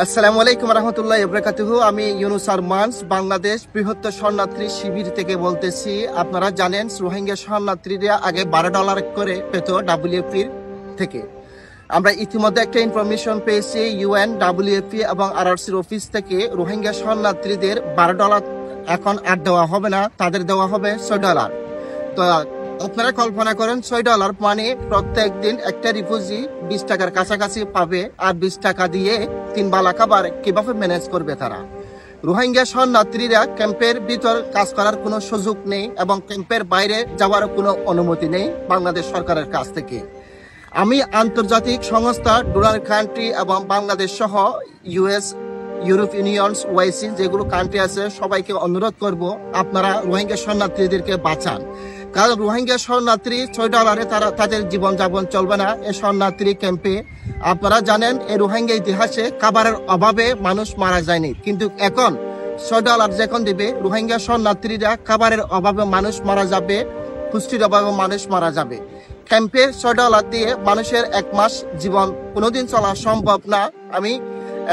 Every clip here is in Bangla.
আসসালামু আলাইকুম রহমতুল্লাহি ওয়া বারাকাতুহু। আমি ইউনুস আরমানস বাংলাদেশ বৃহত্তর শরণার্থী শিবির থেকে বলতেছি। আপনারা জানেন রোহিঙ্গা শরণার্থীরা আগে $12 করে পেত WFP থেকে। আমরা ইতিমধ্যে একটা ইনফরমেশন পেয়েছি ইউএন, WFP এবং RRCর অফিস থেকে রোহিঙ্গা শরণার্থীদের $12 এখন আর দেওয়া হবে না, তাদের দেওয়া হবে $6। তো আপনারা কল্পনা করেন $6 মানে প্রত্যেক দিন একটা রিফিউজি 20 টাকার কাছাকাছি পাবে, আর 20 টাকা দিয়ে 3 বেলা খাবার কিভাবে ম্যানেজ করবে তারা? রোহিঙ্গা শরণার্থীরা ক্যাম্পের ভিতর কাজ করার কোনো সুযোগ নেই এবং ক্যাম্পের বাইরে যাওয়ার কোনো অনুমতি নেই বাংলাদেশ সরকারের কাছ থেকে। আমি আন্তর্জাতিক সংস্থা, ডোনার কান্ট্রি এবং বাংলাদেশ সহ US, ইউরোপ ইউনিয়ন, OIC যেগুলো কান্ট্রি আছে সবাইকে অনুরোধ করব আপনারা রোহিঙ্গা শরণার্থীদেরকে বাঁচান। কারণ রোহিঙ্গা শরণার্থী $6 তারা তাদের জীবনযাপন চলবে না এই শরণার্থী ক্যাম্পে। আপনারা জানেন এই রোহিঙ্গা ইতিহাসে খাবারের অভাবে মানুষ মারা যায়নি, কিন্তু এখন $6 যখন দিবে রোহিঙ্গা শরণার্থীরা খাবারের অভাবে মানুষ মারা যাবে, পুষ্টির অভাবে মানুষ মারা যাবে। ক্যাম্পে $6 দিয়ে মানুষের 1 মাস জীবন কোনোদিন চলা সম্ভব না। আমি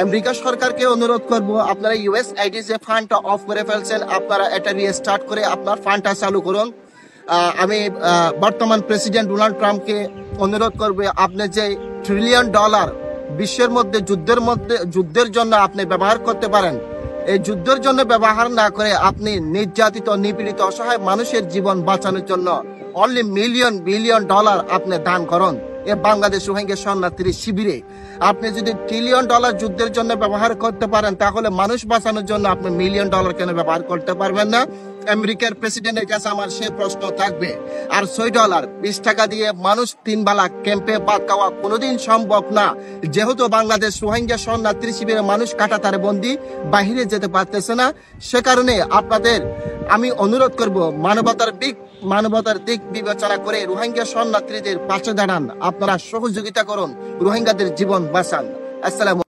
আমেরিকা সরকারকে অনুরোধ করব আপনারা USAID যে ফান্ডটা অফ করে ফেলছেন আপনারা এটা রিস্টার্ট করে আপনার ফান্ডটা চালু করুন। আমি বর্তমান প্রেসিডেন্ট ডোনাল্ড ট্রাম্পকে অনুরোধ করবে আপনি যে $1 ট্রিলিয়ন বিশ্বের মধ্যে যুদ্ধের জন্য আপনি ব্যবহার করতে পারেন, এই যুদ্ধের জন্য ব্যবহার না করে আপনি নির্যাতিত, নিপীড়িত, অসহায় মানুষের জীবন বাঁচানোর জন্য অনলি $বিলিয়ন আপনি দান করুন। এ বাংলাদেশ রোহিঙ্গা শরণার্থী শিবিরে আপনি যদি $1 ট্রিলিয়ন যুদ্ধের জন্য ব্যবহার করতে পারেন, তাহলে মানুষ বাঁচানোর জন্য আপনি $1 মিলিয়ন কেন ব্যবহার করতে পারবেন না? আমেরিকার প্রেসিডেন্টের কাছে আমার সে প্রশ্ন থাকবে। আর $6 20 টাকা দিয়ে মানুষ 3 বেলা ক্যাম্পে ভাত খাওয়া কোনোদিন সম্ভব না, যেহেতু বাংলাদেশ রোহিঙ্গা শরণার্থী শিবিরে মানুষ কাটাতারে বন্দি, বাহিরে যেতে পারতেছে না। সে কারণে আপনাদের আমি অনুরোধ করব মানবতার দিক বিবেচনা করে রোহিঙ্গা শরণার্থীদের পাশে দাঁড়ান, আপনারা সহযোগিতা করুন, রোহিঙ্গাদের জীবন বাঁচান। আসসালামু